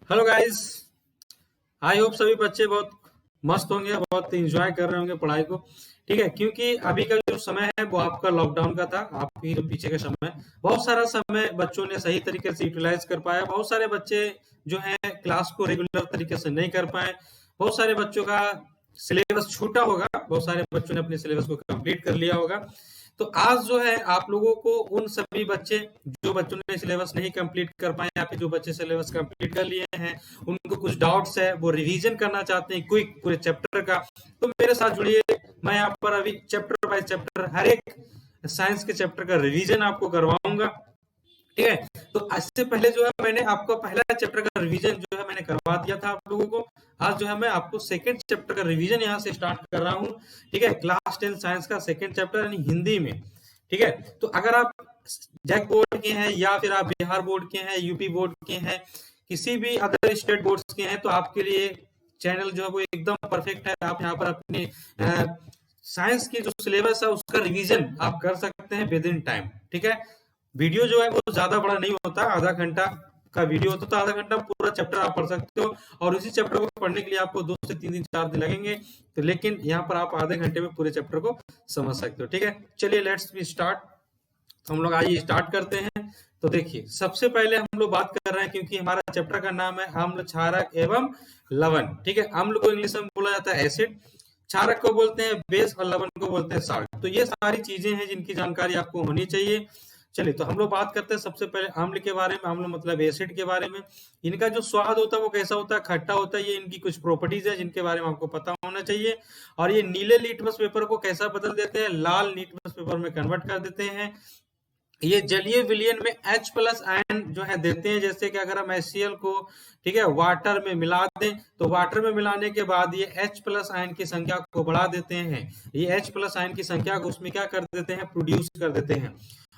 Hello guys. I hope सभी बच्चे बहुत मस्त होंगे, बहुत इंजॉय कर रहे होंगे पढ़ाई को। ठीक है, क्योंकि अभी का जो समय है वो आपका लॉकडाउन का था। आपकी जो पीछे का समय, बहुत सारा समय बच्चों ने सही तरीके से यूटिलाइज कर पाया। बहुत सारे बच्चे जो हैं क्लास को रेगुलर तरीके से नहीं कर पाए। बहुत सारे बच्चों का सिलेबस छूटा होगा, बहुत सारे बच्चों ने अपने सिलेबस को कंप्लीट कर लिया होगा। तो आज जो है आप लोगों को उन सभी बच्चे जो बच्चों ने सिलेबस नहीं कंप्लीट कर पाए या फिर जो बच्चे सिलेबस कंप्लीट कर लिए हैं, उनको कुछ डाउट्स है, वो रिवीजन करना चाहते हैं क्विक पूरे चैप्टर का, तो मेरे साथ जुड़िए। मैं यहाँ पर अभी चैप्टर बाय चैप्टर हर एक साइंस के चैप्टर का रिवीजन आपको करवाऊंगा। ठीक है, तो इससे पहले जो है मैंने आपको पहला चैप्टर का रिवीजन जो है मैंने करवा दिया था आप लोगों को। आज जो है मैं आपको सेकंड चैप्टर का रिवीजन यहाँ से स्टार्ट कर रहा हूँ। ठीक है, क्लास 10 साइंस का सेकंड चैप्टर यानी हिंदी में। ठीक है, तो अगर आप जैक बोर्ड के हैं या फिर आप बिहार बोर्ड के हैं, यूपी बोर्ड के हैं, किसी भी अदर स्टेट बोर्ड के हैं, तो आपके लिए चैनल जो है वो एकदम परफेक्ट है। आप यहाँ पर अपने साइंस की जो सिलेबस है उसका रिवीजन आप कर सकते हैं विद इन टाइम। ठीक है, वीडियो जो है वो ज्यादा बड़ा नहीं होता, आधा घंटा का वीडियो होता है, तो आधा घंटा पूरा चैप्टर आप पढ़ सकते हो। और उसी चैप्टर को पढ़ने के लिए आपको 2 से 3 दिन 4 दिन लगेंगे, तो लेकिन यहाँ पर आप आधे घंटे में पूरे चैप्टर को समझ सकते हो। ठीक है, चलिए लेट्स बी स्टार्ट। हम लोग आइए स्टार्ट करते हैं। तो देखिए, सबसे पहले हम लोग बात कर रहे हैं, क्योंकि हमारा चैप्टर का नाम है अम्ल, क्षारक एवं लवण। ठीक है, अम्ल को इंग्लिश में बोला जाता है एसिड, क्षारक को बोलते हैं बेस और लवण को बोलते हैं साल्ट। तो ये सारी चीजें हैं जिनकी जानकारी आपको होनी चाहिए। चलिए, तो हम लोग बात करते हैं सबसे पहले अम्ल के बारे में। अम्ल मतलब एसिड के बारे में। इनका जो स्वाद होता है वो कैसा होता है? खट्टा होता है। ये इनकी कुछ प्रॉपर्टीज है जिनके बारे में आपको पता होना चाहिए। और ये नीले लिटमस पेपर को कैसा बदल देते हैं? लाल लिटमस पेपर में कन्वर्ट कर देते हैं। ये जलीय विलयन में H प्लस आयन जो है देते हैं। जैसे कि अगर हम HCl को, ठीक है, वाटर में मिला दें, तो वाटर में मिलाने के बाद ये H प्लस आयन की संख्या को बढ़ा देते हैं। ये H प्लस आयन की संख्या को उसमें क्या कर देते हैं? प्रोड्यूस कर देते हैं।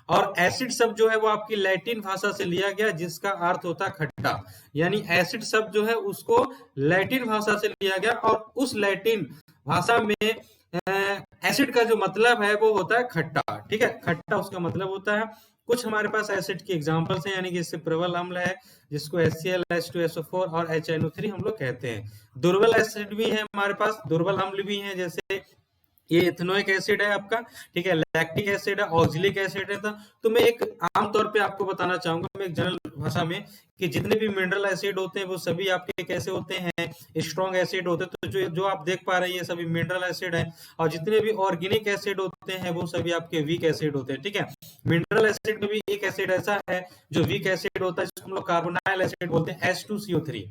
और एसिड शब्द जो है वो आपकी लैटिन भाषा से लिया गया, जिसका अर्थ होता है खट्टा। यानी एसिड शब्द जो है उसको लैटिन भाषा से लिया गया, और उस लैटिन भाषा में एसिड का जो मतलब है वो होता है खट्टा। ठीक है, खट्टा उसका मतलब होता है। कुछ हमारे पास एसिड की एग्जांपल्स हैं, यानी कि इससे प्रबल अम्ल है जिसको HCl, H2SO4 और HNO3 हम लोग कहते हैं। दुर्बल एसिड भी है हमारे पास, दुर्बल अम्ल भी है, जैसे ये इथेनोइक एसिड है आपका। ठीक है, लैक्टिक एसिड है, ऑक्जेलिक एसिड है। तो मैं एक आम तौर पे आपको बताना चाहूंगा, मैं एक जनरल भाषा में, कि जितने भी मिनरल एसिड होते हैं वो सभी आपके कैसे होते हैं? स्ट्रॉन्ग एसिड होते हैं। तो जो जो आप देख पा रहे हैं ये सभी मिनरल एसिड है। और जितने भी ऑर्गेनिक एसिड होते हैं वो सभी आपके वीक एसिड होते हैं। ठीक है, मिनरल एसिड में भी एक एसिड ऐसा है जो वीक एसिड होता है, जिसको हम लोग कार्बोनाइल एसिड बोलते हैं, H2CO3।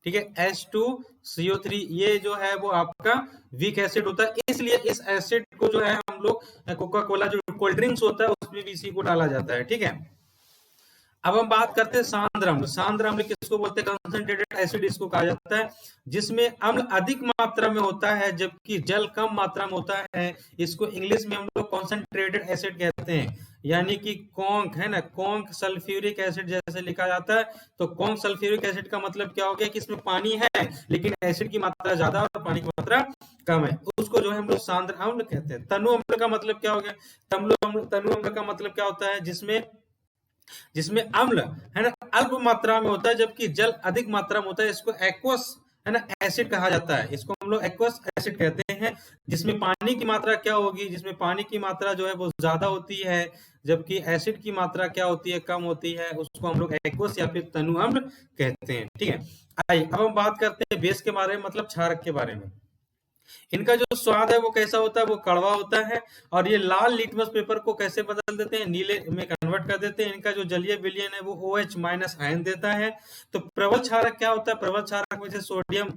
ठीक है, H2CO3 ये जो है वो आपका वीक एसिड होता है। इसलिए इस एसिड को जो है हम लोग कोका कोला जो कोल्ड ड्रिंक्स होता है उसमें भी इसी को डाला जाता है। ठीक है, अब हम बात करते हैं सांद्र अम्ल। सांद्र अम्ल किसको बोलते हैं? कंसंट्रेटेड एसिड इसको कहा जाता है, जिसमें अम्ल अधिक मात्रा में होता है जबकि जल कम मात्रा में होता है। इसको इंग्लिश में हम लोग कॉन्सेंट्रेटेड एसिड कहते हैं, यानी कि कॉन्क है ना, कॉन्क सल्फ्यूरिक एसिड जैसे लिखा जाता है। तो कॉन्क सल्फ्यूरिक एसिड का मतलब क्या हो गया? कि इसमें पानी है लेकिन एसिड की मात्रा ज्यादा और पानी की मात्रा कम है, उसको जो है हम लोग सांद्र अम्ल कहते हैं। तनु अम्ल का मतलब क्या हो गया? तनु अम्ल का मतलब क्या होता है? जिसमें जिसमें अम्ल है ना अल्प मात्रा में होता है जबकि जल अधिक मात्रा में होता है। इसको एक्वस है ना एसिड कहा जाता है, इसको हम लोग एक्वस एसिड कहते हैं। जिसमें पानी की मात्रा क्या होगी? जिसमें पानी की मात्रा जो है वो ज्यादा होती है, जबकि एसिड की मात्रा क्या होती है? कम होती है। उसको हम लोग एक्वस या फिर तनु अम्ल कहते हैं। ठीक है, आइए अब हम बात करते हैं बेस के बारे में, मतलब क्षारक के बारे में। इनका जो स्वाद है वो कैसा होता है? वो कड़वा होता है। और ये लाल लिटमस पेपर को कैसे बदल देते हैं? नीले में कन्वर्ट कर देते हैं। इनका जो जलीय विलयन है वो OH माइनस आयन देता है। तो प्रबल क्षारक क्या होता है? प्रबल क्षारक में से सोडियम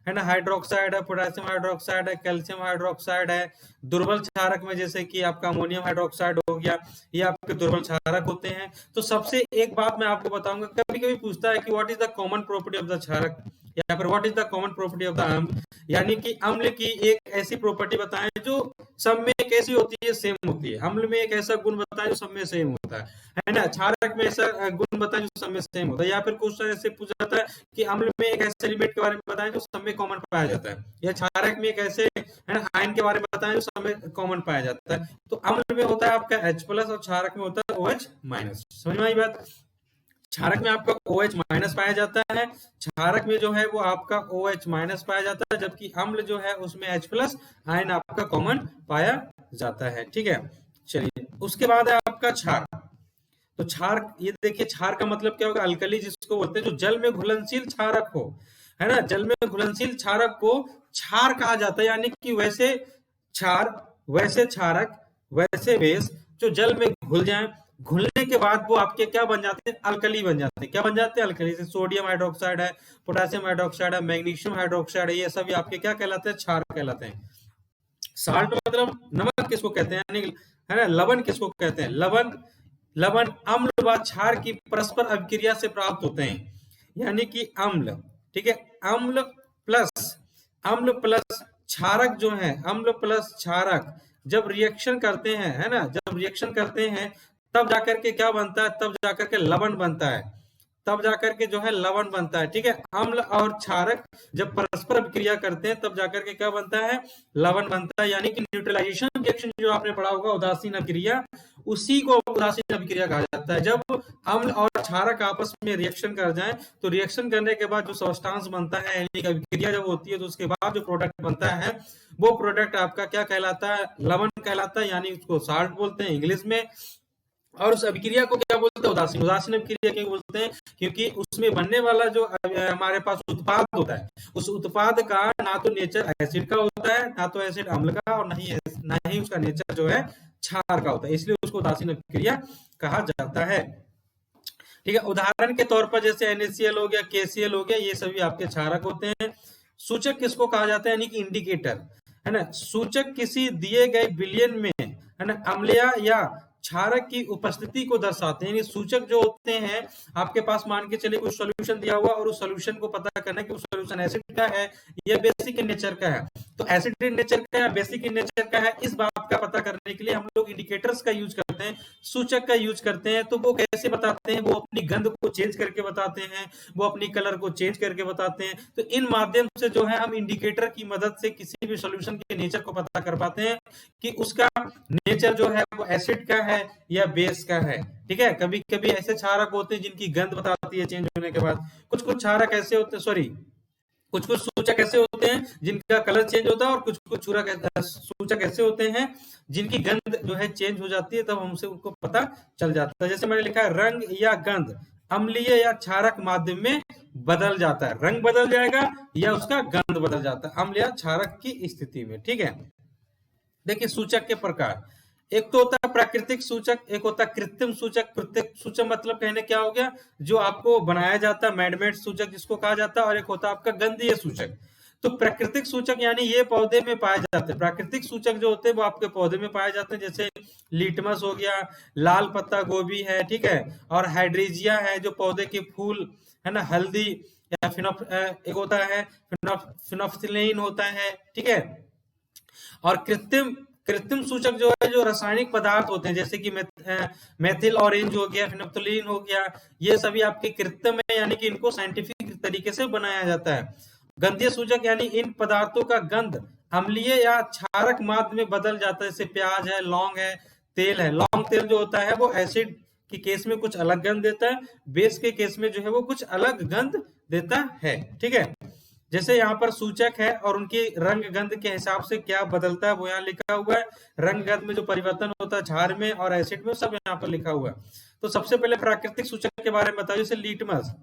है ना हाइड्रोक्साइड है, पोटेशियम हाइड्रोक्साइड है, कैल्शियम हाइड्रोक्साइड है। दुर्बल क्षारक में जैसे कि आपका अमोनियम हाइड्रोक्साइड हो गया, ये आपके दुर्बल क्षारक होते हैं। तो सबसे एक बात मैं आपको बताऊंगा, कभी कभी पूछता है कि what is the common property of the क्षारक, या फिर what is the common property of the अम्ल, यानी कि अम्ल की एक ऐसी प्रॉपर्टी बताएं जो सब में कैसी होती है? सेम होती है। अम्ल में एक ऐसा गुण बताएं जो सब में सेम होता है ना। क्षारक में ऐसा गुण बताएं जो सब में सेम होता है। या फिर क्वेश्चन ऐसे पूछा जाता है कि अम्ल में एक ऐसे एलिमेंट के बारे में बताएं जो सब में कॉमन पाया जाता है, या क्षारक में एक ऐसे है ना आयन के बारे में बताएं जो सब में कॉमन पाया जाता है। तो अम्ल में होता है आपका H प्लस और क्षारक में होता है OH माइनस। समझ में आई बात? क्षारक में आपका OH माइनस पाया जाता है, क्षारक में जो है वो आपका OH माइनस पाया जाता है, जबकि अम्ल जो है उसमें H प्लस आयन आपका कॉमन पाया जाता है। ठीक है, चलिए उसके बाद है आपका क्षार। तो क्षार, ये देखिए क्षार का मतलब क्या होगा, अल्कली जिसको बोलते हैं, जो जल में घुलनशील क्षारक हो, है ना, जल में घुलनशील क्षारक को क्षार कहा जाता है। यानी कि वैसे क्षार, वैसे क्षारक, वैसे बेस जो जल में घुल जाए, घुलने के बाद वो आपके क्या बन जाते हैं, अल्कली बन जाते हैं। क्या बन जाते हैं, अल्कली। से सोडियम हाइड्रोक्साइड है, पोटेशियम हाइड्रोक्साइड है, मैग्नीशियम हाइड्रोक्साइड है, ये सभी आपके क्या कहलाते हैं, क्षार कहलाते हैं। साल्ट मतलब नमक किसको कहते हैं, यानी है ना, लवण किसको कहते हैं, लवण। लवण अम्ल व क्षार की परस्पर अभिक्रिया से प्राप्त होते हैं, यानी कि अम्ल। ठीक है, अम्ल प्लस, अम्ल प्लस क्षारक जो है, अम्ल प्लस क्षारक जब रिएक्शन करते हैं, है ना, जब रिएक्शन करते हैं तब जाकर के क्या बनता है, तब जाकर के लवण बनता है, तब जाकर के जो है लवण बनता है। ठीक है, अम्ल और क्षारक जब परस्पर अभिक्रिया करते हैं तब जाकर के क्या बनता है, लवण बनता है। यानी कि न्यूट्रलाइजेशन रिएक्शन जो आपने पढ़ा होगा, उदासीन अभिक्रिया, उसी को उदासीन अभिक्रिया कहा जाता है। जब अम्ल और क्षारक आपस में रिएक्शन कर जाएं तो रिएक्शन करने के बाद जो सब्सटेंस बनता है, यानी कि अभिक्रिया जब होती है तो उसके बाद जो प्रोडक्ट बनता है वो प्रोडक्ट आपका क्या कहलाता है, लवण कहलाता है, यानी उसको साल्ट बोलते हैं इंग्लिश में। और उस अभिक्रिया को क्या बोलते हैं, उदासीन। उदासीन अभिक्रिया क्यों बोलते हैं, क्योंकि उसमें बनने वाला जो हमारे पास उत्पाद होता है, उस उत्पाद का ना तो नेचर एसिड का होता है, ना तो एसिड अम्ल का, और ना ही उसका नेचर जो है क्षार का होता है, इसलिए उसको उदासीन अभिक्रिया कहा जाता है। ठीक है, उदाहरण के तौर पर जैसे NaCl हो गया, KCl हो गया, ये सभी आपके क्षारक होते हैं। सूचक किसको कहा जाता है, यानी कि इंडिकेटर, है ना। सूचक किसी दिए गए विलयन में, है ना, अम्लीय या क्षारक की उपस्थिति को दर्शाते हैं। सूचक जो होते हैं आपके पास, मान के चलिए कुछ सॉल्यूशन दिया हुआ और उस सॉल्यूशन को पता करना है कि उस सॉल्यूशन एसिड का है या बेसिक इन नेचर का है, तो एसिड इन नेचर का या बेसिक इन नेचर का है, इस बात का पता करने के लिए हम लोग इंडिकेटर्स का यूज करते हैं, सूचक का यूज करते हैं। तो वो कैसे बताते हैं, वो अपनी गंध को चेंज करके बताते हैं, वो अपनी कलर को चेंज करके बताते हैं। तो इन माध्यम से जो है हम इंडिकेटर की मदद से किसी भी सॉल्यूशन के नेचर को पता कर पाते हैं कि उसका नेचर जो है वो एसिड का है या बेस का है। ठीक है, कभी कभी ऐसे क्षारक होते हैं जिनकी गंध बताती है चेंज होने के बाद, कुछ कुछ क्षारक ऐसे होते हैं, सॉरी, कुछ कुछ सूचक ऐसे होते हैं जिनका कलर चेंज होता है, और कुछ कुछ सूचक ऐसे होते हैं जिनकी गंध जो है चेंज हो जाती है, तब हमसे उनको पता चल जाता है। जैसे मैंने लिखा है, रंग या गंध अम्लीय या क्षारक माध्यम में बदल जाता है, रंग बदल जाएगा या उसका गंध बदल जाता है अम्ल या क्षारक की स्थिति में। ठीक है, देखिए सूचक के प्रकार, एक तो होता है प्राकृतिक सूचक, एक होता है कृत्रिम सूचक। कृत्रिम सूचक मतलब कहने क्या हो गया, जो आपको बनाया जाता है, मैडमेड सूचक जिसको कहा जाता है, और एक होता है आपका गंधीय सूचक। तो प्राकृतिक सूचक यानी ये पौधे में पाए जाते हैं, प्राकृतिक सूचक जो होते हैं वो आपके पौधे में पाए जाते हैं, जैसे लिटमस हो गया, लाल पत्ता गोभी है, ठीक है, और हाइड्रीजिया है जो पौधे के फूल, है ना, हल्दी या एक होता है फिनोफ्थिलीन होता है। ठीक है, और कृत्रिम कृत्रिम सूचक जो है, जो रासायनिक पदार्थ होते हैं, जैसे कि मेथिल ऑरेंज हो गया, फिनोफ्थिलीन हो गया, ये सभी आपके कृत्रिम है, यानी कि इनको साइंटिफिक तरीके से बनाया जाता है। गंधीय सूचक यानी इन पदार्थों का गंध अम्लीय या क्षारक माध्य में बदल जाता है, जैसे प्याज है, लौंग है, तेल है। लौंग तेल जो होता है वो एसिड के केस में कुछ अलग गंध देता है, बेस के केस में जो है वो कुछ अलग गंध देता है। ठीक है, जैसे यहाँ पर सूचक है और उनकी रंग गंध के हिसाब से क्या बदलता है वो यहाँ लिखा हुआ है, रंग गंध में जो परिवर्तन होता है क्षार में और एसिड में, सब यहाँ पर लिखा हुआ है। तो सबसे पहले प्राकृतिक सूचक के बारे में बताओ, जैसे लिटमस।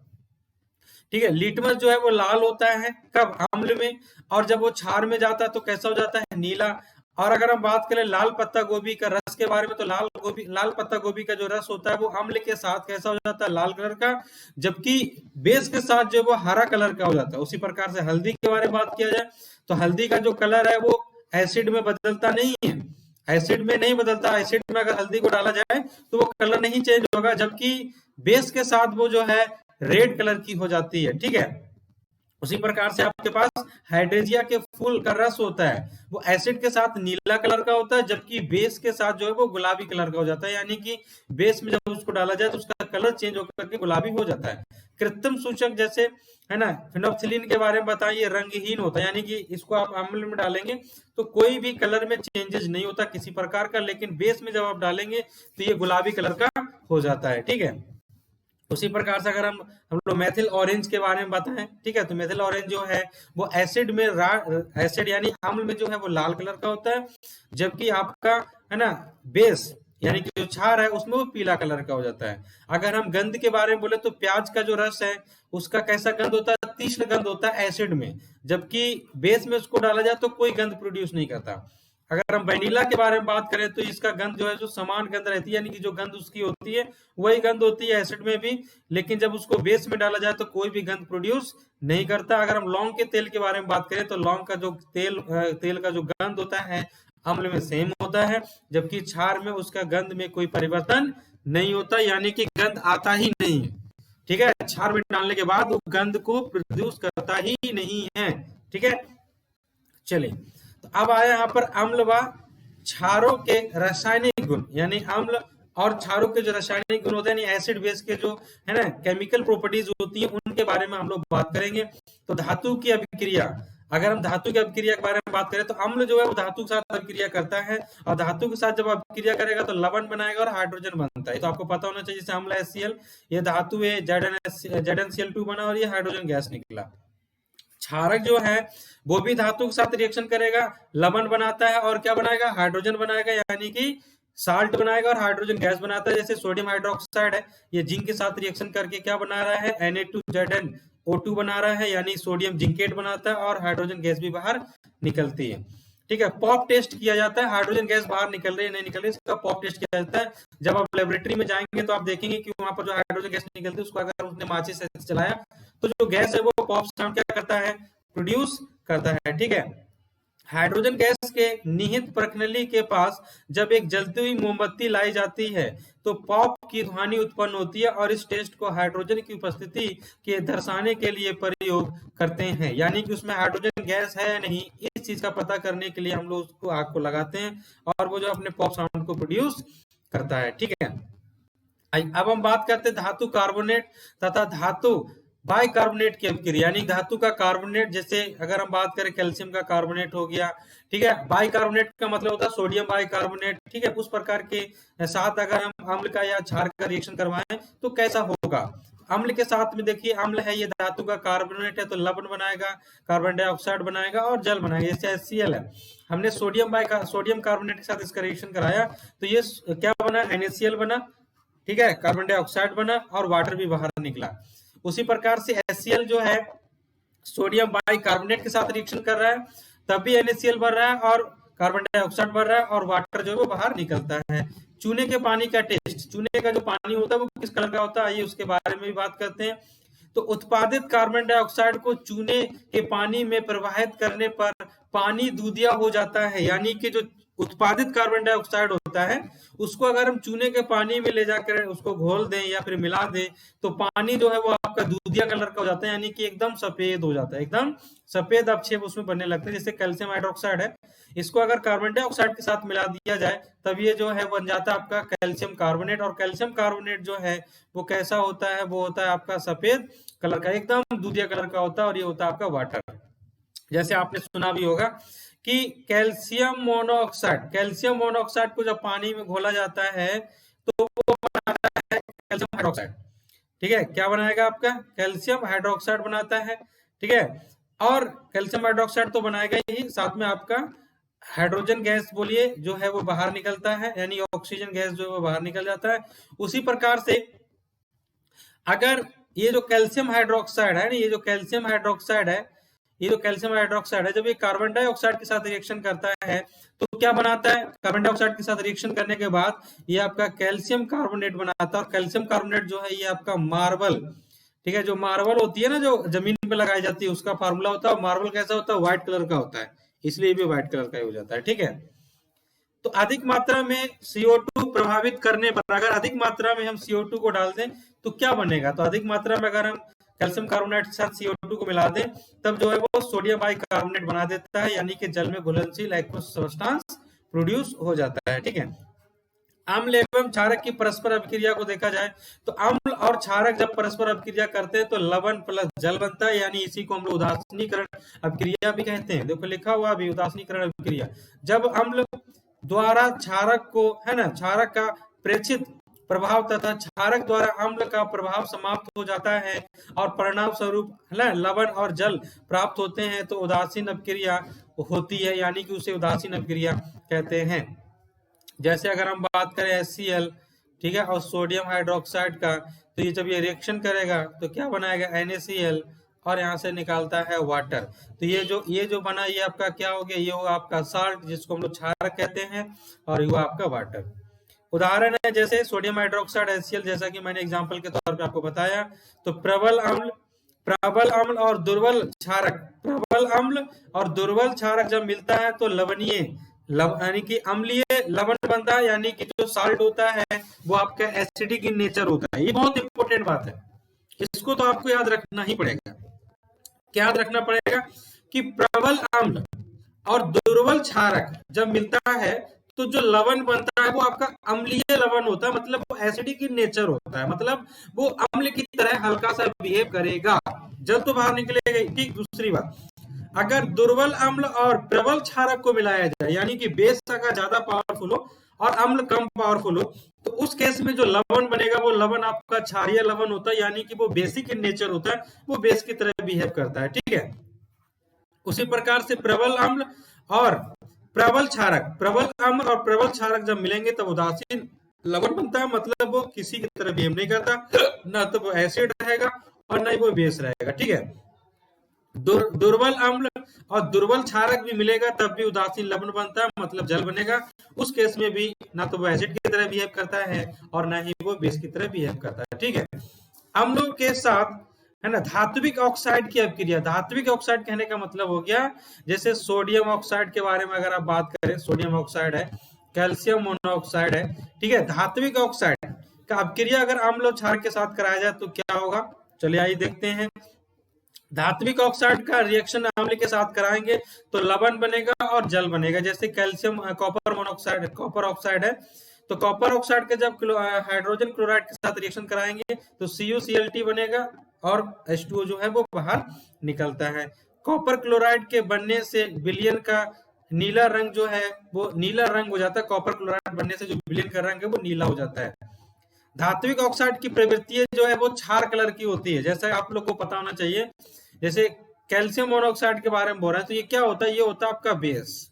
ठीक है, लिटमस जो है वो लाल होता है, कब, अम्ल में, और जब वो क्षार में जाता है तो कैसा हो जाता है, नीला। और अगर हम बात करें लाल पत्ता गोभी का रस के बारे में, तो लाल पत्ता गोभी का जो रस होता है वो अम्ल के साथ कैसा हो जाता है, लाल कलर का, जबकि बेस के साथ जो वो हरा कलर का हो जाता है। उसी प्रकार से हल्दी के बारे में बात किया जाए तो हल्दी का जो कलर है वो एसिड में बदलता नहीं है, एसिड में नहीं बदलता। एसिड में अगर हल्दी को डाला जाए तो वो कलर नहीं चेंज होगा, जबकि बेस के साथ वो जो है रेड कलर की हो जाती है। ठीक है, उसी प्रकार से आपके पास हाइड्रेजिया के फूल का रस होता है, वो एसिड के साथ नीला कलर का होता है, जबकि बेस के साथ जो है वो गुलाबी कलर का हो जाता है, यानी कि बेस में जब उसको डाला जाए तो उसका कलर चेंज होकर के गुलाबी हो जाता है। कृत्रिम सूचक जैसे, है ना, फिनोफ्थिलीन के बारे में बताइए, रंगहीन होता है, यानी कि इसको आप अम्ल में डालेंगे तो कोई भी कलर में चेंजेस नहीं होता किसी प्रकार का, लेकिन बेस में जब आप डालेंगे तो ये गुलाबी कलर का हो जाता है। ठीक है, उसी प्रकार से अगर हम लोग मेथिल ऑरेंज के बारे में बताएं, ठीक है, तो मेथिल ऑरेंज जो है वो एसिड में एसिड यानी अम्ल में जो है वो लाल कलर का होता है, जबकि आपका है ना बेस यानी कि जो क्षार है उसमें वो पीला कलर का हो जाता है। अगर हम गंध के बारे में बोले तो प्याज का जो रस है उसका कैसा गंध होता है, तीक्ष्ण गंध होता है एसिड में, जबकि बेस में उसको डाला जाए तो कोई गंध प्रोड्यूस नहीं करता। अगर हम वैनिला के बारे में बात करें तो इसका गंध जो है जो समान गंध रहती है, यानी कि जो गंध उसकी होती है वही गंध होती है एसिड में भी, लेकिन जब उसको बेस में डाला जाए तो कोई भी गंध प्रोड्यूस नहीं करता। अगर हम लौंग के तेल के बारे में बात करें तो लौंग का जो तेल का जो गंध होता है अम्ल में सेम होता है, जबकि क्षार में उसका गंध में कोई परिवर्तन नहीं होता, यानी कि गंध आता ही नहीं है। ठीक है, क्षार में डालने के बाद वो गंध को प्रोड्यूस करता ही नहीं है। ठीक है, चलिए तो अब आया यहाँ पर अम्ल व क्षारों के रासायनिक गुण, यानी अम्ल और क्षारों के जो रासायनिक गुण होते हैं, यानी एसिड बेस के जो है ना केमिकल प्रॉपर्टीज होती है उनके बारे में हम लोग बात करेंगे। तो धातु की अभिक्रिया, अगर हम धातु की अभिक्रिया के बारे में बात करें तो अम्ल जो है वो धातु के साथ अभिक्रिया करता है, और धातु के साथ जब अभिक्रिया करेगा तो लवण बनाएगा और हाइड्रोजन बनता है। तो आपको पता होना चाहिए, जैसे अम्ल HCl, ये धातु है ZnCl2 बना और ये हाइड्रोजन गैस निकला। क्षारक जो है वो भी धातु के साथ रिएक्शन करेगा, लवण बनाता है और क्या बनाएगा, हाइड्रोजन बनाएगा, यानी कि साल्ट बनाएगा और हाइड्रोजन गैस बनाता है। जैसे सोडियम हाइड्रोक्साइड है, ये जिंक के साथ रिएक्शन करके क्या बना रहा है, Na2ZnO2 बना रहा है, यानी सोडियम जिंकेट बनाता है और हाइड्रोजन गैस भी बाहर निकलती है। ठीक है, पॉप टेस्ट किया जाता है, हाइड्रोजन गैस बाहर निकल रही है नहीं निकल रही, इसका पॉप टेस्ट किया जाता है। जब आप लेबोरेटरी में जाएंगे तो आप देखेंगे कि वहां पर जो हाइड्रोजन गैस निकलती है उसको अगर उसने माचिस से चलाया तो जो गैस है वो पॉप साउंड क्या करता है, प्रोड्यूस करता है। ठीक है, हाइड्रोजन गैस के निहित प्रणाली के पास जब एक जलती हुई मोमबत्ती लाई जाती है तो पॉप की ध्वनि उत्पन्न होती है, और इस टेस्ट को हाइड्रोजन की उपस्थिति के दर्शाने के लिए प्रयोग करते हैं, यानी कि उसमें हाइड्रोजन गैस है या नहीं इस चीज का पता करने के लिए हम लोग उसको आग को लगाते हैं और वो जो अपने पॉप साउंड को प्रोड्यूस करता है। ठीक है, अब हम बात करते हैं धातु कार्बोनेट तथा धातु बाइकार्बोनेट की अभिक्रिया, यानी धातु का कार्बोनेट, जैसे अगर हम बात करें कैल्शियम का कार्बोनेट हो गया। ठीक है, बाइकार्बोनेट का मतलब होता है सोडियम बाइकार्बोनेट। ठीक है, उस प्रकार के साथ अगर हम अम्ल का या क्षार का रिएक्शन करवाएं तो कैसा होगा। अम्ल के साथ में देखिए, अम्ल है ये धातु का कार्बोनेट है तो लवण बनाएगा, कार्बन डाइऑक्साइड बनाएगा और जल बनाएगा। जैसे HCl है, हमने सोडियम कार्बोनेट के साथ इसका रिएक्शन कराया तो ये क्या बना, NaCl बना। ठीक है, कार्बन डाइऑक्साइड बना और वाटर भी बाहर निकला। उसी प्रकार से HCl जो है सोडियम बाइकार्बोनेट के साथ रिएक्शन कर रहा है तब भी NaCl बन रहा है और कार्बन डाइऑक्साइड बन रहा है और वाटर जो है वो बाहर निकलता है। चूने के पानी का टेस्ट, चूने का जो पानी होता है वो किस कलर का होता है, आइए उसके बारे में भी बात करते हैं। तो उत्पादित कार्बन डाइऑक्साइड को चूने के पानी में प्रवाहित करने पर पानी दूधिया हो जाता है, यानी कि जो उत्पादित कार्बन डाइऑक्साइड होता है उसको अगर हम चूने के पानी में ले जाकर उसको घोल दें या फिर मिला दें तो पानी जो है वो आपका दूधिया कलर का हो जाता है, यानी कि एकदम सफेद हो जाता है, एकदम सफेद अवक्षेप उसमें बनने लगते हैं। जैसे कैल्शियम हाइड्रोक्साइड है, इसको अगर कार्बन डाइऑक्साइड के साथ मिला दिया जाए तब ये जो है बन जाता है आपका कैल्शियम कार्बोनेट, और कैल्शियम कार्बोनेट जो है वो कैसा होता है, वो होता है आपका सफेद कलर का, एकदम दूधिया कलर का होता है, और ये होता है आपका वाटर। जैसे आपने सुना भी होगा कि कैल्शियम मोनोऑक्साइड को जब पानी में घोला जाता है तो वो बनाता है कैल्शियम हाइड्रोक्साइड। ठीक है, क्या बनाएगा आपका, कैल्शियम हाइड्रोक्साइड बनाता है। ठीक है, और कैल्शियम हाइड्रोक्साइड तो बनाएगा ही, साथ में आपका हाइड्रोजन गैस बोलिए जो है वो बाहर निकलता है, यानी ऑक्सीजन गैस जो है वो बाहर निकल जाता है। उसी प्रकार से अगर ये जो कैल्शियम हाइड्रोक्साइड है, ये जो कैल्शियम हाइड्रोक्साइड है जब ये कार्बन डाइऑक्साइड के साथ रिएक्शन करता है तो क्या बनाता है, कार्बन डाइऑक्साइड के साथ रिएक्शन करने के बाद ये आपका कैल्शियम कार्बोनेट बनाता है, और कैल्शियम कार्बोनेट जो है ये आपका मार्बल, ठीक है, जो मार्बल होती है ना जो जमीन पे लगाई जाती है उसका फार्मूला होता है। मार्बल कैसा होता है, व्हाइट कलर का होता है, इसलिए भी व्हाइट कलर का हो जाता है। ठीक है, तो अधिक मात्रा में CO2 प्रभावित करने पर, अगर अधिक मात्रा में हम CO2 को डाल दें तो क्या बनेगा, तो अधिक मात्रा में अगर हम कैल्शियम कार्बोनेट के साथ CO2 को मिला दें तब जो है वो सोडियम बाइकार्बोनेट बना देता है, यानी कि जल में घुलनशील एक्वस सब्सटेंस प्रोड्यूस हो जाता है। ठीक है, अम्ल एवं क्षारक की परस्पर अभिक्रिया को देखा जाए तो अम्ल और क्षारक जब परस्पर अभिक्रिया करते हैं तो लवण प्लस जल बनता है, यानी इसी को हम लोग उदासीनीकरण अभिक्रिया भी कहते हैं। देखो लिखा हुआ भी उदासीनीकरण अभिक्रिया, जब अम्ल द्वारा क्षारक को है ना, क्षारक का प्रेक्षित प्रभाव तथा क्षारक द्वारा अम्ल का प्रभाव समाप्त हो जाता है और परिणाम स्वरूप लवण और जल प्राप्त होते हैं तो उदासीन अपक्रिया होती है, यानी कि उसे उदासीन अपक्रिया कहते हैं। जैसे अगर हम बात करें HCl, ठीक है, और सोडियम हाइड्रोक्साइड का, तो ये जब ये रिएक्शन करेगा तो क्या बनाएगा, NaCl, और यहाँ से निकालता है वाटर। तो ये जो बना ये आपका क्या हो गया, ये होगा आपका साल्ट, जिसको हम लोग क्षारक कहते हैं, और ये हुआ आपका वाटर। उदाहरण है जैसे सोडियम हाइड्रोक्साइड HCl, जैसा कि मैंने एग्जांपल के तौर पे आपको बताया। तो प्रबल अम्ल और दुर्बल क्षारक जब मिलता है तो लवणीय यानी कि अम्लीय लवण बनता है, यानी कि जो साल्ट होता है वो आपका एसिडिक इन नेचर होता है। ये बहुत इंपॉर्टेंट बात है, इसको तो आपको याद रखना ही पड़ेगा। क्या याद रखना पड़ेगा कि प्रबल अम्ल और दुर्बल क्षारक जब मिलता है तो जो लवण बनता है वो आपका अम्लीय लवण होता है, मतलब वो एसिडिक इन नेचर होता है, मतलब वो अम्ल की तरह हल्का सा बिहेव करेगा, जल तो बाहर निकलेगा। ठीक, दूसरी बात, अगर दुर्बल अम्ल और प्रबल क्षारक को मिलाया जाए, यानी कि बेस अगर ज्यादा पावरफुल हो और अम्ल कम पावरफुल हो, तो उस केस में जो लवण बनेगा वो लवण आपका क्षारीय लवण होता है, यानी कि वो बेसिक इन नेचर होता है, वो बेस की तरह बिहेव करता है। ठीक है, उसी प्रकार से प्रबल अम्ल और प्रबल क्षारक जब मिलेंगे तब उदासीन लवण बनता है, मतलब वो किसी की तरह बिहेव नहीं करता, ना तो वो एसिड रहेगा और ना ही वो बेस रहेगा। ठीक है, दुर्बल अम्ल और दुर्बल क्षारक भी मिलेगा तब भी उदासीन लवण बनता है, मतलब जल बनेगा। उस केस में भी ना तो वो एसिड की तरह बिहेव करता है और ना ही वो बेस की तरह बिहेव करता है। ठीक है, अम्लों के साथ है ना धात्विक ऑक्साइड की अपक्रिया। धात्विक ऑक्साइड कहने का मतलब हो गया, जैसे सोडियम ऑक्साइड के बारे में अगर आप बात करें, सोडियम ऑक्साइड है, कैल्शियम मोनोऑक्साइड है। ठीक है, धात्विक ऑक्साइड का अपक्रिया अगर अम्ल और क्षार के साथ कराया जाए तो क्या होगा, चलिए आइए देखते हैं। धात्विक ऑक्साइड का रिएक्शन अम्ल के साथ कराएंगे तो लवण बनेगा और जल बनेगा। जैसे calcium copper monoxide, copper oxide है, तो कॉपर ऑक्साइड का जब हाइड्रोजन क्लोराइड के साथ रिएक्शन कराएंगे तो CuCl2 बनेगा और H2O जो है वो बाहर निकलता है। कॉपर क्लोराइड के बनने से विलयन का नीला रंग जो है वो नीला रंग हो जाता है। कॉपर क्लोराइड बनने से जो विलयन का रंग है वो नीला हो जाता है। धात्विक ऑक्साइड की प्रवृत्ति जो है वो क्षार कलर की होती है, जैसा आप लोग को पता होना चाहिए। जैसे कैल्शियम मोनोऑक्साइड के बारे में बोल रहे हैं, तो ये क्या होता है, ये होता है आपका बेस।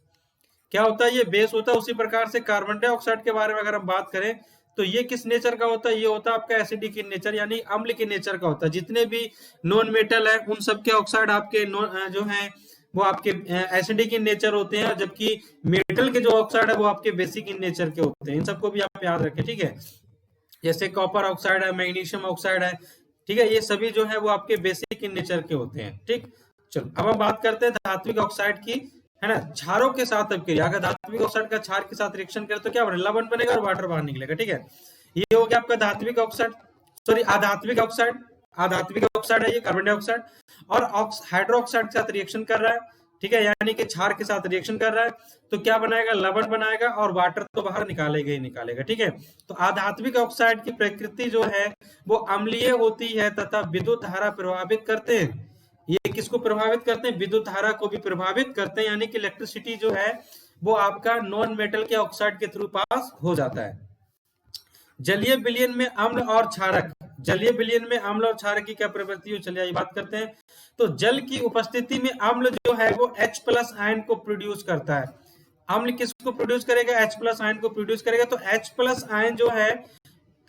क्या होता है, ये बेस होता है। उसी प्रकार से कार्बन डाइऑक्साइड के बारे में अगर हम बात करें तो ये किस नेचर का होता है, ये होता है आपका एसिडिक इन नेचर, यानी अम्ल के नेचर का होता है। जितने भी नॉन मेटल है उन सब के ऑक्साइड आपके जो है वो आपके एसिडिक इन नेचर होते हैं, जबकि मेटल के जो ऑक्साइड है वो आपके बेसिक इन नेचर के होते हैं। इन सबको भी आप याद रखें। ठीक है, जैसे कॉपर ऑक्साइड है, मैग्नीशियम ऑक्साइड है, ठीक है, ये सभी जो है वो आपके बेसिक इन नेचर के होते हैं। ठीक, चलो अब हम बात करते हैं धात्विक ऑक्साइड की, है ना, क्षारों के साथ अपक्रिया। अगर धात्विक ऑक्साइड का क्षार के साथ रिएक्शन करे तो क्या बनेगा, लवण बनेगा और वाटर बाहर निकलेगा। ठीक है, ये हो गया आपका धात्विक ऑक्साइड, सॉरी अधात्विक ऑक्साइड। अधात्विक ऑक्साइड है ये कार्बन डाइऑक्साइड, और हाइड्रोक्साइड के साथ रिएक्शन कर रहा है। ठीक है, यानी कि क्षार के साथ रिएक्शन कर रहा है तो क्या बनाएगा, लवण बनाएगा और वाटर तो बाहर निकालेगा ही निकालेगा। ठीक है, तो अधात्विक ऑक्साइड की प्रकृति जो है वो अम्लीय होती है तथा विद्युत धारा प्रभावित करते हैं। ये किसको प्रभावित करते हैं, विद्युत धारा को भी प्रभावित करते हैं, यानी कि इलेक्ट्रिसिटी जो है वो आपका नॉन मेटल के ऑक्साइड के थ्रू पास हो जाता है। जलीय विलयन में अम्ल और क्षारक, जलीय विलयन में अम्ल और क्षारक की क्या प्रवृत्ति हो, चलिए बात करते हैं। तो जल की उपस्थिति में अम्ल जो है वो H+ आयन को प्रोड्यूस करता है। अम्ल किसको प्रोड्यूस करेगा, H+ आयन को प्रोड्यूस करेगा। तो H+ आयन जो है,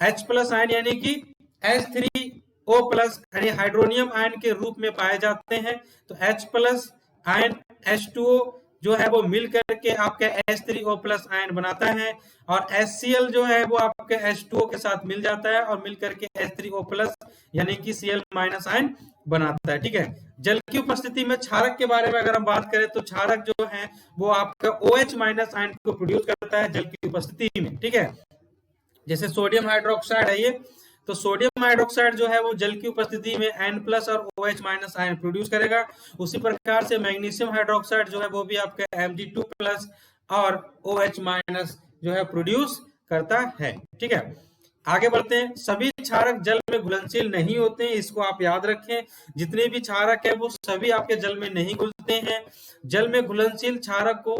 H+ आयन यानी कि H3O+ यानी हाइड्रोनियम आयन के रूप में पाए जाते हैं। तो H+ आयन H2O जो है वो मिल करके आपका H3O+ आयन बनाता है, और HCl जो है वो आपके H2O के साथ मिल जाता है और मिल करके H3O+ यानी कि Cl- आयन बनाता है। ठीक है, जल की उपस्थिति में क्षारक के बारे में अगर हम बात करें तो क्षारक जो है वो आपका OH- आयन को प्रोड्यूस करता है जल की उपस्थिति में। ठीक है, जैसे सोडियम हाइड्रोक्साइड है ये, तो सोडियम हाइड्रोक्साइड जो है वो जल की उपस्थिति में N+ और OH- आयन प्रोड्यूस करेगा। उसी प्रकार से मैग्नीशियम हाइड्रोक्साइड जो है वो भी आपका Mg2+ और OH- जो है प्रोड्यूस करता है। ठीक है, आगे बढ़ते हैं। सभी क्षारक जल में घुलनशील नहीं होते हैं, इसको आप याद रखें। जितने भी क्षारक है वो सभी आपके जल में नहीं घुलते हैं। जल में घुलनशील क्षारक को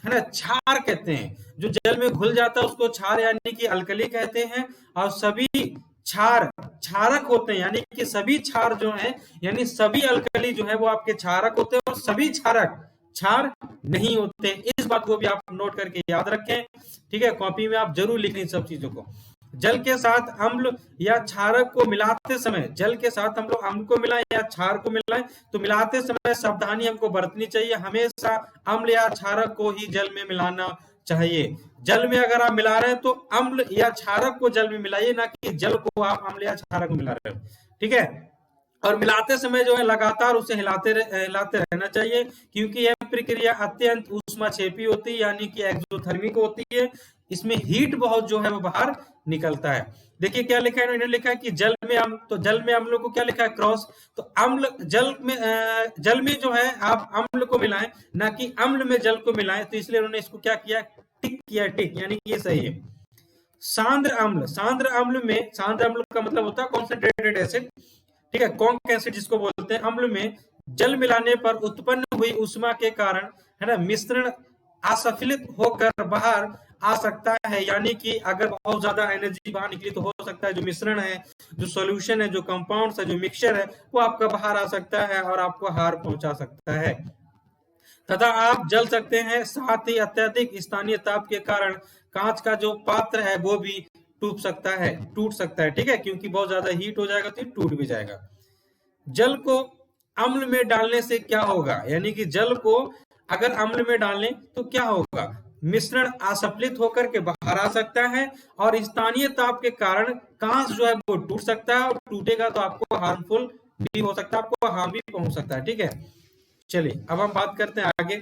है ना, क्षार कहते हैं। जो जल में घुल जाता है उसको क्षार यानी कि अल्कली कहते हैं। और सभी क्षार क्षारक होते हैं, यानी कि सभी क्षार जो है, यानी सभी अल्कली जो है वो आपके क्षारक होते हैं, और सभी क्षारक क्षार नहीं होते। इस बात को भी आप नोट करके याद रखें, ठीक है। कॉपी में आप जरूर लिखें इन सब चीजों को। जल के साथ अम्ल या क्षारक को मिलाते समय, जल के साथ हम लोग अम्ल को मिलाएं या क्षार को मिलाएं, तो मिलाते समय सावधानी हमको बरतनी चाहिए। हमेशा अम्ल या क्षारक को ही जल में मिलाना चाहिए। जल में अगर आप मिला रहे हैं तो अम्ल या क्षारक को जल में मिलाइए, ना कि जल को आप अम्ल या क्षारक में मिला रहे हो, ठीक है। और मिलाते समय जो है लगातार उसे हिलाते रहना चाहिए, क्योंकि यह प्रक्रिया अत्यंत ऊष्माक्षेपी होती है, यानी कि एक्सोथर्मिक होती है। इसमें हीट बहुत जो है वो बाहर निकलता है। देखिए क्या लिखा है, इन्होंने लिखा है कि जल में अम्ल, तो जल में अम्लों को क्या लिखा है, क्रॉस। तो अम्ल जल में जो है आप अम्ल को मिलाएं, ना कि अम्ल में जल को मिलाएं। तो इसलिए उन्होंने इसको क्या किया, टिक किया, टिक, यानी कि ये सही है। सांद्र अम्ल, सांद्र अम्ल में, सांद्र अम्ल का मतलब होता है कॉन्सेंट्रेटेड एसिड, ठीक है। कॉन्क एसिड जिसको बोलते हैं। अम्ल में जल मिलाने पर उत्पन्न हुई ऊष्मा के कारण, है ना, मिश्रण असफलित होकर बाहर आ सकता है। यानी कि अगर बहुत ज्यादा एनर्जी बाहर निकली तो हो सकता है जो मिश्रण है, जो सॉल्यूशन है, जो कंपाउंड्स है, जो मिक्सचर है, वो आपका बाहर आ सकता है और आपको हार पहुंचा सकता है, तथा आप जल सकते हैं। साथ ही अत्यधिक स्थानीय ताप के कारण कांच का जो पात्र है वो भी टूट सकता है, ठीक है, क्योंकि बहुत ज्यादा हीट हो जाएगा तो टूट भी जाएगा। जल को अम्ल में डालने से क्या होगा, यानी कि जल को अगर अम्ल में डालें तो क्या होगा, मिश्रण असफलित होकर के बाहर आ सकता है, और स्थानीय ताप के कारण कांच जो है वो टूट सकता है, और टूटेगा तो आपको हार्मफुल भी हो सकता है, आपको हार्म भी पहुंच सकता है, ठीक है। चलिए अब हम बात करते हैं आगे।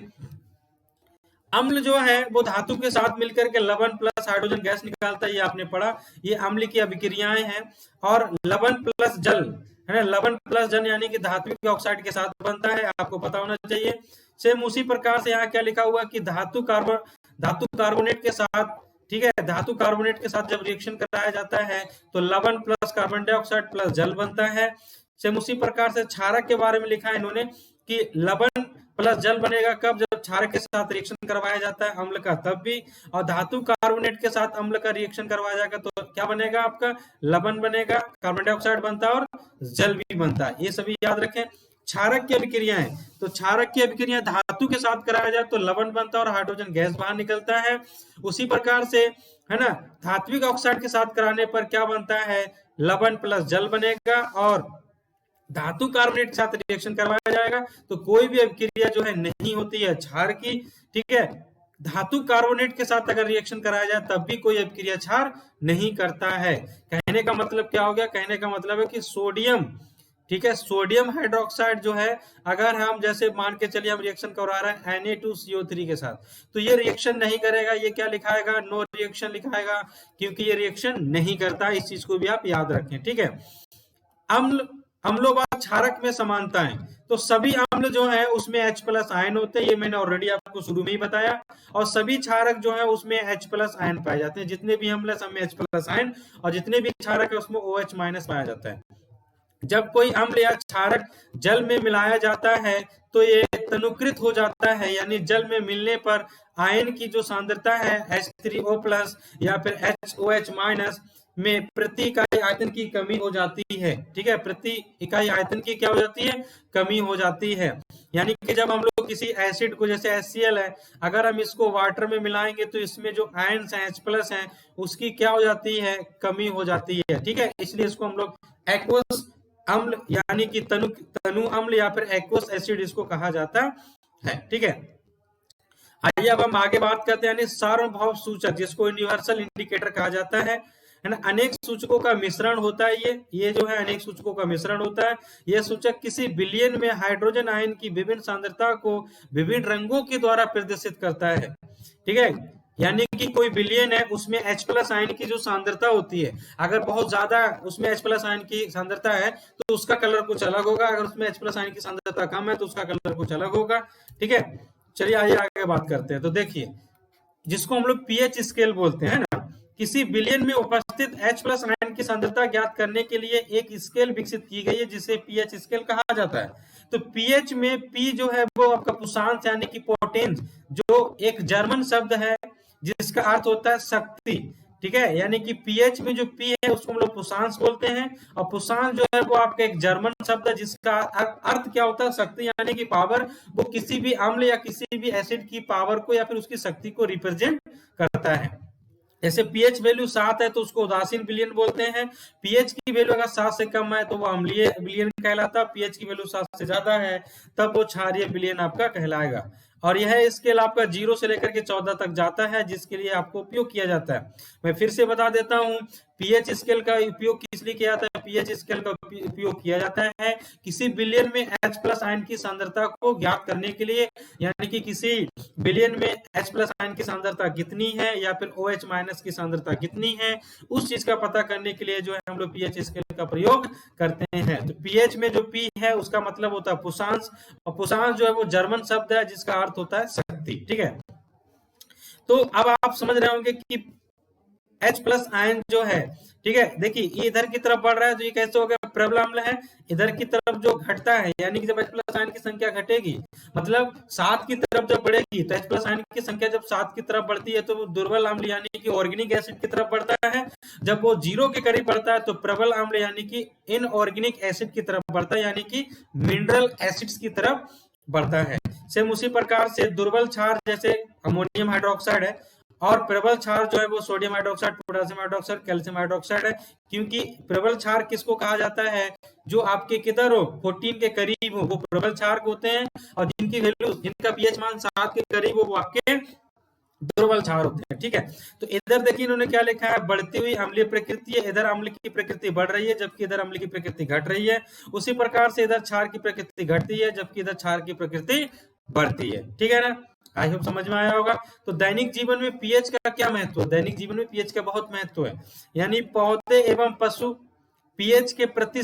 अम्ल जो है वो धातु के साथ मिलकर के लवण प्लस हाइड्रोजन गैस निकालता है, ये आपने पढ़ा। ये अम्ल की अभिक्रियाएं हैं। और लवण प्लस जल, है ना, लवण प्लस जल यानी कि धात्विक ऑक्साइड के साथ बनता है, आपको पता होना चाहिए। सेम उसी प्रकार से यहाँ क्या लिखा हुआ कि धातु कार्बोनेट के साथ, ठीक है, धातु कार्बोनेट के साथ जब रिएक्शन कराया जाता है तो लवण प्लस कार्बन डाइऑक्साइड प्लस जल बनता है। सेम उसी प्रकार से क्षारक के बारे में लिखा है इन्होंने कि लवण प्लस जल बनेगा कब, जब क्षारक के साथ रिएक्शन करवाया जाता है अम्ल का, तब भी। और धातु कार्बोनेट के साथ अम्ल का रिएक्शन करवाया जाएगा तो क्या बनेगा, आपका लवण बनेगा, कार्बन डाइऑक्साइड बनता है और जल भी बनता है। ये सभी याद रखें। क्षारक की अभिक्रियाएं, तो क्षारक की अभिक्रिया धातु के साथ कराया जाए तो लवण बनता है और हाइड्रोजन गैस बाहर निकलता है। उसी प्रकार से, है ना, धात्विक ऑक्साइड के साथ कराने पर क्या बनता है, लवण प्लस जल बनेगा। और धातु कार्बोनेट के साथ रिएक्शन करवाया जाएगा तो कोई भी अभिक्रिया जो है नहीं होती है क्षार की, ठीक है। धातु कार्बोनेट के साथ अगर रिएक्शन कराया जाए तब भी कोई अभिक्रिया क्षार नहीं करता है। कहने का मतलब क्या हो गया, कहने का मतलब है कि सोडियम, ठीक है, सोडियम हाइड्रोक्साइड जो है, अगर हम जैसे मान के चलिए हम रिएक्शन करवा रहे हैं Na2CO3 के साथ, तो ये रिएक्शन नहीं करेगा। ये क्या लिखाएगा, नो रिएक्शन लिखाएगा, क्योंकि ये रिएक्शन नहीं करता। इस चीज को भी आप याद रखें, ठीक है। अम्लों व क्षारक में समानताएं, तो सभी अम्ल जो है उसमें H प्लस आयन होते हैं, ये मैंने ऑलरेडी आपको शुरू में ही बताया। और सभी क्षारक जो है उसमें H प्लस आयन पाए जाते हैं। जितने भी अम्ल है सब में H प्लस आयन, और जितने भी क्षारक है उसमें OH माइनस पाया जाता है। जब कोई अम्ल या क्षारक जल में मिलाया जाता है तो ये तनुकृत हो जाता है, यानी जल में मिलने पर आयन की जो सांद्रता है H3O प्लस या फिर HOH माइनस में प्रति इकाई आयतन की कमी हो जाती है, ठीक है। प्रति इकाई आयतन की क्या हो जाती है, कमी हो जाती है। यानी कि जब हम लोग किसी एसिड को, जैसे HCl है, अगर हम इसको वाटर में मिलाएंगे तो इसमें जो आयन्स हैं H प्लस हैं उसकी क्या हो जाती है, कमी हो जाती है, ठीक है। इसलिए इसको हम लोग एक्वस अम्ल यानी कि तनु अम्ल या फिर एक्वस एसिड इसको कहा जाता है, ठीक है। आइए अब हम आगे बात करते हैं, यानी सार्वभौम सूचक जिसको यूनिवर्सल इंडिकेटर कहा जाता है ना। अनेक सूचकों का मिश्रण होता है ये जो है अनेक सूचकों का मिश्रण होता है। यह सूचक किसी बिलियन में हाइड्रोजन आयन की विभिन्न सांद्रता को विभिन्न रंगों के द्वारा प्रदर्शित करता है, ठीक है। यानी कि कोई बिलियन है, उसमें H प्लस आयन की जो सांद्रता होती है, अगर बहुत ज्यादा उसमें H प्लस आयन की सांद्रता है तो उसका कलर कुछ अलग होगा, अगर उसमें H प्लस आयन की सांद्रता कम है तो उसका कलर कुछ अलग होगा, ठीक है। चलिए आइए आगे बात करते हैं। तो देखिए, जिसको हम लोग pH स्केल बोलते हैं ना, किसी विलयन में उपस्थित H+ आयन की सांद्रता ज्ञात करने के लिए एक स्केल विकसित की गई है जिसे पीएच स्केल कहा जाता है। तो पीएच में पी जो है वो आपका पुषांश यानी कि पोटेंस, जो एक जर्मन शब्द है जिसका अर्थ होता है शक्ति, ठीक है। यानी कि पीएच में जो पी है उसको हम लोग पुषांश बोलते हैं, और पुषांश जो है वो आपका एक जर्मन शब्द है जिसका अर्थ क्या होता है, शक्ति यानी कि पावर। वो किसी भी अम्ल या किसी भी एसिड की पावर को या फिर उसकी शक्ति को रिप्रेजेंट करता है। जैसे पीएच वैल्यू 7 है तो उसको उदासीन विलयन बोलते हैं। पीएच की वैल्यू अगर 7 से कम है तो वो अम्लीय विलयन कहलाता। पीएच की वैल्यू 7 से ज्यादा है तब वो क्षारीय विलयन आपका कहलाएगा। और यह स्केल आपका 0 से लेकर के 14 तक जाता है, जिसके लिए आपको उपयोग किया जाता है। मैं फिर से बता देता हूं, पीएच स्केल का उपयोग किस लिए किया जाता है। पीएच स्केल का उपयोग किया जाता है किसी विलयन में H+ आयन की सांद्रता को ज्ञात करने के लिए, यानी कि किसी विलयन में H+ आयन की सांद्रता कितनी है या फिर OH- की सांद्रता कितनी है, उस चीज का पता करने के लिए जो है हम लोग पीएच स्केल का प्रयोग करते हैं। तो पीएच में जो पी है उसका मतलब होता है पुषांश, और पुषांश जो है वो जर्मन शब्द है जिसका अर्थ होता है शक्ति, ठीक है। तो अब आप समझ रहे होंगे कि H+ आयन जो है, ठीक है, देखिए ये इधर की तरफ बढ़ रहा है तो ये कैसे हो गया, प्रबल अम्ल है। इधर की तरफ जो घटता है यानी कि जब H+ आयन की संख्या घटेगी, मतलब 7 की तरफ जब बढ़ेगी तो H+ आयन की संख्या जब 7 की तरफ बढ़ती है तो वो दुर्बल अम्ल यानी कि ऑर्गेनिक एसिड की तरफ बढ़ता है। जब वो 0 के करीब बढ़ता है तो प्रबल अम्ल यानी कि इनऑर्गेनिक एसिड की तरफ बढ़ता है, यानी कि मिनरल एसिड्स की तरफ बढ़ता है। सेम उसी प्रकार से दुर्बल क्षार जैसे अमोनियम हाइड्रोक्साइड है, और प्रबल क्षार जो है वो sodium hydroxide, potassium hydroxide, calcium hydroxide है। क्योंकि प्रबल क्षार किसको कहा जाता है, जो आपके किधर हो 14 के करीब हो वो प्रबल क्षार होते हैं, और जिनकी वैल्यू, जिनका पीएच मान 7 के करीब हो वो आपके दुर्बल क्षार होते हैं, ठीक है। तो इधर देखिए इन्होंने क्या लिखा है, बढ़ती हुई अम्लीय प्रकृति है। इधर अम्ल की प्रकृति बढ़ रही है जबकि इधर अम्ल की प्रकृति घट रही है। उसी प्रकार से इधर क्षार की प्रकृति घटती है जबकि इधर क्षार की प्रकृति बढ़ती है, ठीक है ना। आई होप समझ में आया होगा। तो दैनिक जीवन में पीएच का क्या महत्व है, दैनिक जीवन में पीएच का बहुत महत्व है। यानी पौधे एवं पशु पीएच के प्रति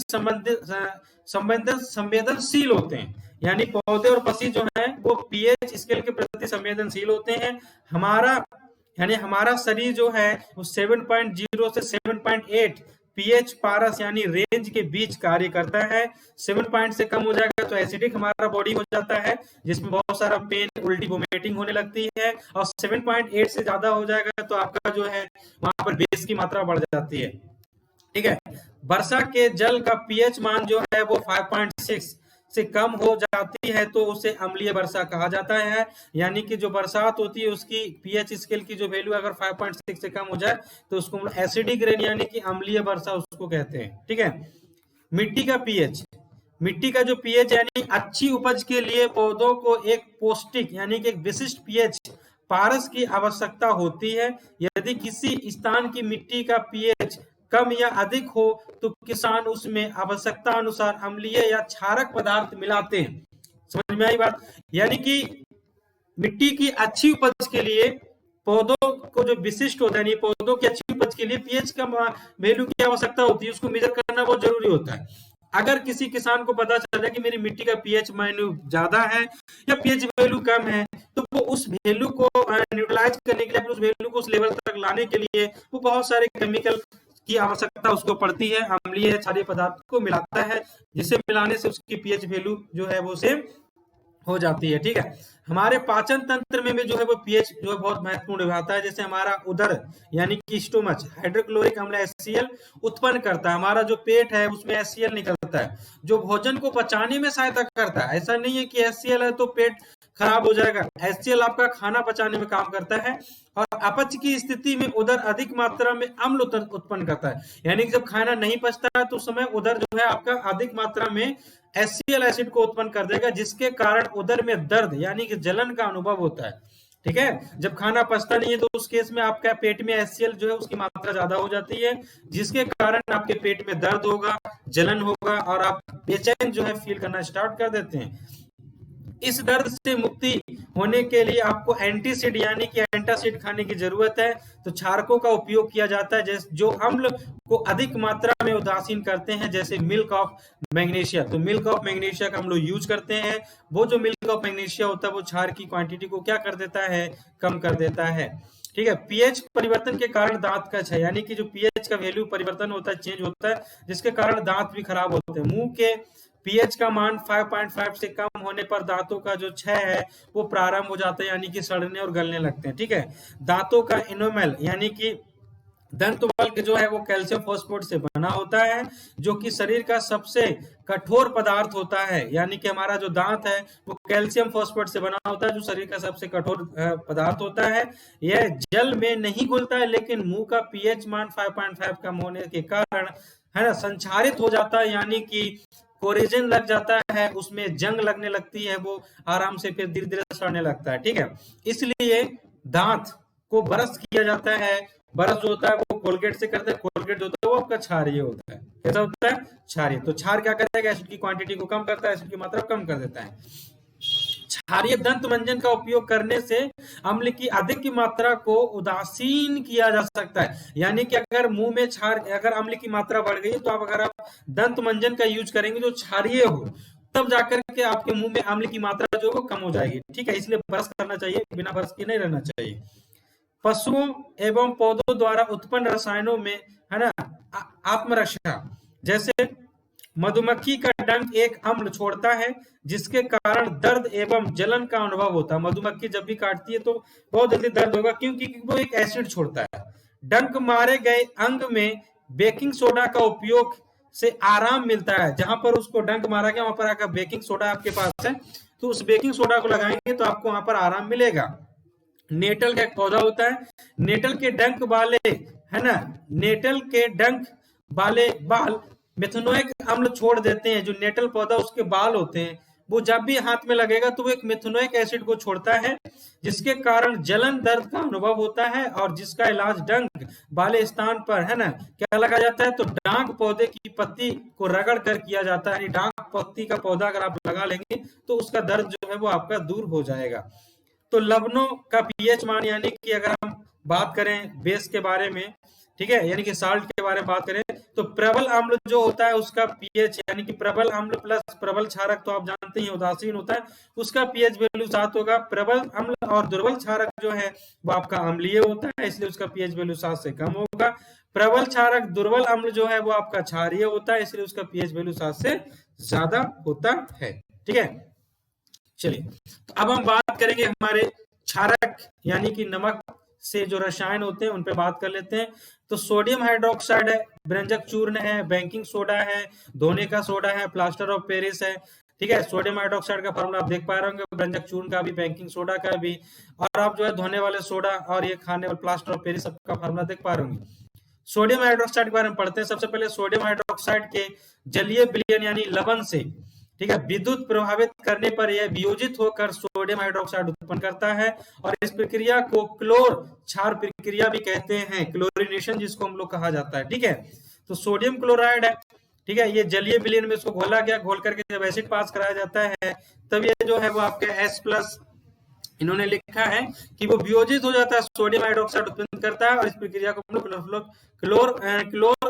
संवेदनशील होते हैं। यानी पौधे और पशु जो है वो पीएच स्केल के प्रति संवेदनशील होते हैं। हमारा यानी हमारा शरीर जो है वो 7.0 से 7.8 पीएच पारस यानी रेंज के बीच कार्य करता है। 7 पॉइंट से कम हो जाएगा तो एसिडिक हमारा बॉडी हो जाता है, जिसमें बहुत सारा पेन, उल्टी, वोमिटिंग होने लगती है। और 7.8 से ज्यादा हो जाएगा तो आपका जो है वहां पर बेस की मात्रा बढ़ जाती है, ठीक है। वर्षा के जल का पीएच मान जो है वो 5.6 से कम हो जाती है तो उसे अम्लीय वर्षा कहा जाता है। यानी कि जो बरसात होती है उसकी पीएच स्केल की जो वैल्यू अगर 5.6 से कम हो जाए तो उसको हम एसिडिक रेन यानी कि अम्लीय वर्षा उसको कहते हैं, ठीक है। मिट्टी का पीएच, मिट्टी का जो पीएच यानी अच्छी उपज के लिए पौधों को एक पौष्टिक यानी कि एक विशिष्ट पीएच पारस की आवश्यकता होती है। यदि किसी स्थान की मिट्टी का पीएच कम या अधिक हो तो किसान उसमें आवश्यकता अनुसार अम्लीय या क्षारक पदार्थ मिलाते हैं। समझ में आई बात। यानी कि मिट्टी की अच्छी उपज के लिए पौधों को जो विशिष्ट होता है, पौधों की अच्छी उपज के लिए पीएच का वैल्यू की आवश्यकता होती है, उसको मेजर करना बहुत जरूरी होता है। अगर किसी किसान को पता चला कि मेरी मिट्टी का पीएच वैल्यू ज्यादा है या पीएच वैल्यू कम है तो वो उस वैल्यू को न्यूट्रलाइज करने के लिए, उस वैल्यू को उस लेवल तक लाने के लिए वो बहुत सारे केमिकल की आवश्यकता उसको पड़ती है, अम्लीय क्षारीय पदार्थ को मिलाता है, जिसे मिलाने से उसकी पीएच वैल्यू जो है वो सेम हो जाती है, ठीक है। हमारे पाचन तंत्र में भी जो है वो पीएच जो है बहुत महत्वपूर्ण निभाता है। जैसे हमारा उदर यानी कि स्टोमच हाइड्रोक्लोरिक अम्ल HCl उत्पन्न करता है। हमारा जो पेट है उसमें HCl निकलता है जो भोजन को पचाने में सहायता करता है। ऐसा नहीं है कि HCl है तो पेट खराब हो जाएगा, HCl आपका खाना पचाने में काम करता है। और अपच की स्थिति में उदर अधिक मात्रा में अम्ल उत्पन्न करता है। यानी कि जब खाना नहीं पचता है तो उस समय उदर जो है आपका अधिक मात्रा में HCl एसिड को उत्पन्न कर देगा, जिसके कारण उदर में दर्द यानी कि जलन का अनुभव होता है, ठीक है। जब खाना पचता नहीं है तो उस केस में आपका पेट में HCl जो है उसकी मात्रा ज्यादा हो जाती है, जिसके कारण आपके पेट में दर्द होगा, जलन होगा और आप बेचैन जो है फील करना स्टार्ट कर देते हैं। इस दर्द से मुक्ति होने के लिए आपको एंटीसिड यानी कि एंटासिड खाने की जरूरत है। तो क्षारकों का उपयोग किया जाता है जो अम्ल को अधिक मात्रा में उदासीन करते हैं, जैसे मिल्क ऑफ मैग्नीशिया। तो मिल्क ऑफ मैग्नीशिया का हम लोग यूज करते हैं। वो जो मिल्क ऑफ मैग्नीशिया होता है वो क्षार की क्वांटिटी को क्या कर देता है, कम कर देता है। ठीक है। पीएच परिवर्तन के कारण दांत का क्षय, यानी कि जो पीएच का वैल्यू परिवर्तन होता है, चेंज होता है, जिसके कारण दांत भी खराब होते हैं। मुंह के पीएच का मान 5.5 से कम होने पर दांतों का जो क्षय है वो प्रारंभ हो जाता है, यानी कि सड़ने और गलने लगते हैं। ठीक है। दांतों का इनोमेल यानी कि दंत बल्क जो है वो कैल्शियम फॉस्फेट से बना होता है, जो कि शरीर का सबसे कठोर पदार्थ होता है। यानी कि हमारा जो दांत है वो कैल्शियम फॉस्फेट से बना होता है, जो शरीर का सबसे कठोर पदार्थ होता है। यह जल में नहीं घुलता है, लेकिन मुंह का पीएच मान 5.5 कम होने के कारण है ना संक्षारित हो जाता है, यानी कि कोरेजन लग जाता है, उसमें जंग लगने लगती है, वो आराम से फिर धीरे धीरे सड़ने लगता है। ठीक है। इसलिए दांत को ब्रश किया जाता है। ब्रश जो होता है वो कोलगेट से करते हैं, कोलगेट जो होता है वो आपका क्षारीय होता है। कैसा होता है? क्षारीय। तो क्षार क्या करेगा? एसिड की क्वांटिटी को कम करता है, एसिड की मात्रा कम कर देता है। क्षारीय दंत मंजन का उपयोग करने से अम्ल की अधिक की मात्रा को उदासीन किया जा सकता है। यानी कि अगर मुंह में अगर अम्ल की मात्रा बढ़ गई है, तो अगर आप दंत मंजन का यूज करेंगे जो क्षारीय हो, तब जाकर के आपके मुंह में अम्ल की मात्रा जो है कम हो जाएगी। ठीक है। इसलिए ब्रश करना चाहिए, बिना ब्रश के नहीं रहना चाहिए। पशुओं एवं पौधों द्वारा उत्पन्न रसायनों में है ना आत्मरक्षा, जैसे मधुमक्खी का डंक एक अम्ल छोड़ता है, जिसके कारण दर्द एवं जलन का अनुभव होता है। मधुमक्खी जब भी काटती है तो बहुत जल्दी दर्द होगा, क्योंकि वो एक एसिड छोड़ता है। डंक मारे गए अंग में बेकिंग सोडा का उपयोग से आराम मिलता है। जहां पर उसको डंक मारा गया वहां पर अगर बेकिंग सोडा आपके पास है, तो उस बेकिंग सोडा को लगाएंगे तो आपको वहां पर आराम मिलेगा। नेटल का एक पौधा होता है, नेटल के डंक वाले है ना, नेटल के डंक वाले बाल मेथनोइक अम्ल छोड़ देते हैं। जो नेटल पौधा उसके बाल होते हैं, वो जब भी हाथ में लगेगा तो वो एक मेथनोइक एसिड को छोड़ता है, जिसके कारण जलन दर्द का अनुभव होता है, और जिसका इलाज डंक वाले स्थान पर है ना क्या लगाया जाता है, तो डांक पौधे की पत्ती को रगड़ कर किया जाता है। डांक पत्ती का पौधा अगर आप लगा लेंगे तो उसका दर्द जो है वो आपका दूर हो जाएगा। तो लवणों का पीएच मान, यानी कि अगर हम बात करें बेस के बारे में, ठीक है, यानी कि साल्ट के बारे में बात करें, तो प्रबल अम्ल जो होता है उसका पीएच, यानी कि प्रबल अम्ल प्लस प्रबल क्षारक तो आप जानते हैं उदासीन होता है, उसका पीएच वैल्यू 7 होगा। प्रबल अम्ल और दुर्बल क्षारक जो है वो आपका अम्लीय होता है, इसलिए उसका पीएच वैल्यू 7 से कम होगा। प्रबल क्षारक दुर्बल अम्ल जो है वो आपका क्षारीय होता है, इसलिए उसका पीएच वैल्यू 7 से ज्यादा होता है। ठीक है। चलिए, तो अब हम बात करेंगे हमारे क्षारक यानी कि नमक से जो रसायन होते हैं उन पे बात कर लेते हैं। तो सोडियम हाइड्रोक्साइड है, व्यंजक चूर्ण है, बेकिंग सोडा है, धोने का सोडा है, प्लास्टर ऑफ पेरिस है। ठीक है। सोडियम हाइड्रोक्साइड का फॉर्मूला आप देख पा रहे होंगे, व्यंजक चूर्ण का भी, बेकिंग सोडा का भी, और आप जो है धोने वाले सोडा और ये खाने वाले प्लास्टर ऑफ पेरिस सबका फॉर्मूला देख पा रहे होंगे। सोडियम हाइड्रोक्साइड के बारे में पढ़ते हैं। सबसे पहले सोडियम हाइड्रोक्साइड के जलीय विलयन यानी लवण से, ठीक है, विद्युत प्रभावित करने पर यह वियोजित होकर सोडियम हाइड्रोक्साइड उत्पन्न करता है, और इस प्रक्रिया को क्लोर क्षार प्रक्रिया भी कहते हैं, क्लोरीनेशन जिसको हम लोग कहा जाता है। ठीक है। तो सोडियम क्लोराइड है, ठीक है, ये जलीय विलयन में इसको घोला गया, घोल करके जब एसिड पास कराया जाता है तब ये जो है वो आपके H+ इन्होंने लिखा है कि वो वियोजित हो जाता है, सोडियम हाइड्रोक्साइड उत्पन्न करता है, और इस प्रक्रिया को क्लोर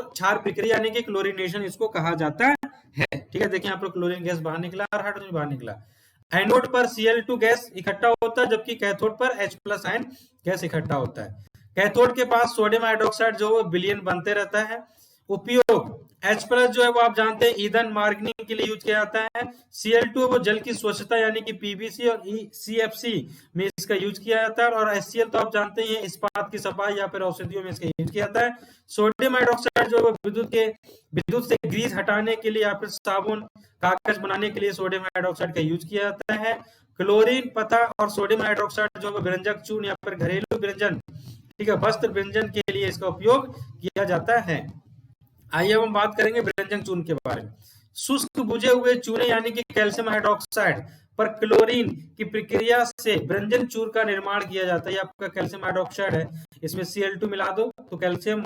क्षार प्रक्रिया यानी कि क्लोरीनेशन इसको कहा जाता है। ठीक है। देखिए यहाँ पर क्लोरीन गैस बाहर निकला और हाइड्रोजन बाहर निकला। एनोड पर Cl2 गैस इकट्ठा होता है, जबकि कैथोड पर H+ आयन गैस इकट्ठा होता है। कैथोड के पास सोडियम हाइड्रोक्साइड जो विलयन बनते रहता है। उपयोग H+ जो है वो आप जानते हैं ईंधन मार्गनिंग के लिए यूज किया जाता है। Cl2 वो जल की स्वच्छता यानी कि PVC और CFC में इसका यूज किया जाता है, और HCl तो आप जानते हैं इस्पात की सफाई या फिर औषधियों में इसका यूज किया जाता है। सोडियम हाइड्रोक्साइड जो है विद्युत से ग्रीस हटाने के लिए या फिर साबुन कागज बनाने के लिए सोडियम हाइड्रोक्साइड का यूज किया जाता है। क्लोरीन पता और सोडियम हाइड्रोक्साइड जो व्यंजक चूर्ण या फिर घरेलू व्यंजन, ठीक है, वस्त्र व्यंजन के लिए इसका उपयोग किया जाता है। आइए अब हम बात करेंगे व्यंजन चूर्ण के बारे में। शुष्क बुझे हुए चूने यानी कि कैल्शियम हाइड्रोक्साइड पर क्लोरीन की प्रक्रिया से व्यंजन चूर्ण का निर्माण किया जाता है। ये आपका कैल्शियम हाइड्रोक्साइड है, इसमें Cl2 मिला दो तो कैल्शियम,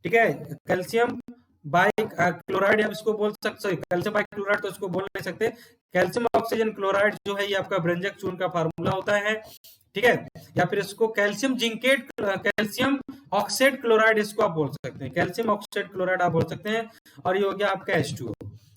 ठीक है, कैल्शियम बाई क्लोराइड हम इसको बोल सकते, कैल्शियम बाई क्लोराइड तो इसको बोल नहीं सकते। कैल्शियम ऑक्सीजन क्लोराइड जो है ये आपका व्यंजक चूर्ण का फार्मूला होता है। ठीक है। या फिर इसको कैल्शियम ऑक्साइड क्लोराइड इसको आप बोल सकते हैं, कैल्शियम ऑक्साइड क्लोराइड आप बोल सकते हैं, और ये हो गया आपका H2O।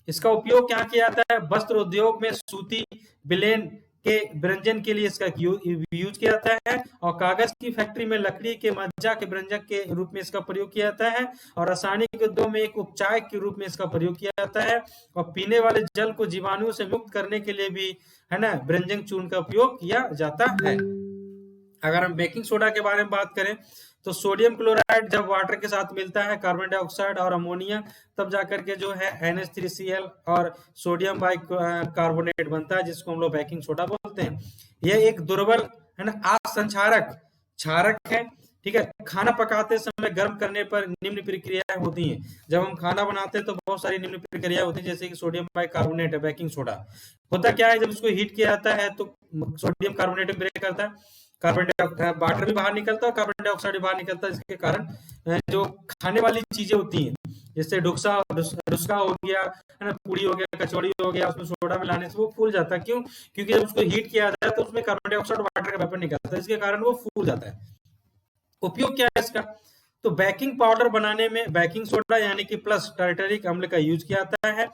इसका उपयोग क्या किया जाता है? वस्त्र उद्योग में सूती, विलेन, के व्यंजन के लिए इसका यूज किया जाता है, और कागज की फैक्ट्री में लकड़ी के मज्जा के व्यंजक के रूप में इसका प्रयोग किया जाता है, और रासायनिक उद्योग में एक उपचाय के रूप में इसका प्रयोग किया जाता है, और पीने वाले जल को जीवाणुओं से मुक्त करने के लिए भी है ना व्यंजन चूर्ण का उपयोग किया जाता है। अगर हम बेकिंग सोडा के बारे में बात करें तो सोडियम क्लोराइड जब वाटर के साथ मिलता है, कार्बन डाइऑक्साइड और अमोनिया, तब जाकर के जो है NH3Cl और सोडियम बाई कार्बोनेट बनता है, जिसको हम लोग बेकिंग सोडा बोलते हैं। यह एक दुर्बल है ना असंक्षारक क्षारक है। ठीक है, खाना पकाते समय गर्म करने पर निम्न प्रक्रियाएं होती हैं। जब हम खाना बनाते हैं तो बहुत सारी निम्न प्रक्रिया होती है, जैसे कि सोडियम बाई कार्बोनेट है, बेकिंग सोडा। होता क्या है, जब उसको हीट किया जाता है तो सोडियम कार्बोनेट ब्रेक करता है, कार्बन डाइऑक्साइड वाटर भी बाहर निकलता है और कार्बन डाइऑक्साइड भी बाहर निकलता है। इसके कारण जो खाने वाली चीजें होती हैं, जैसे डुस्का हो गया है ना, पूड़ी हो गया, कचौड़ी हो गया, उसमें सोडा मिलाने से वो फूल जाता है। क्यों? क्योंकि जब उसको हीट किया जाता है तो उसमें कार्बन डाइऑक्साइड वाटर का वेपर निकलता है, इसके कारण वो फूल जाता है। उपयोग क्या है इसका? तो बेकिंग पाउडर बनाने में बेकिंग सोडा यानी कि प्लस टार्टरिक अम्ल का यूज किया जाता है,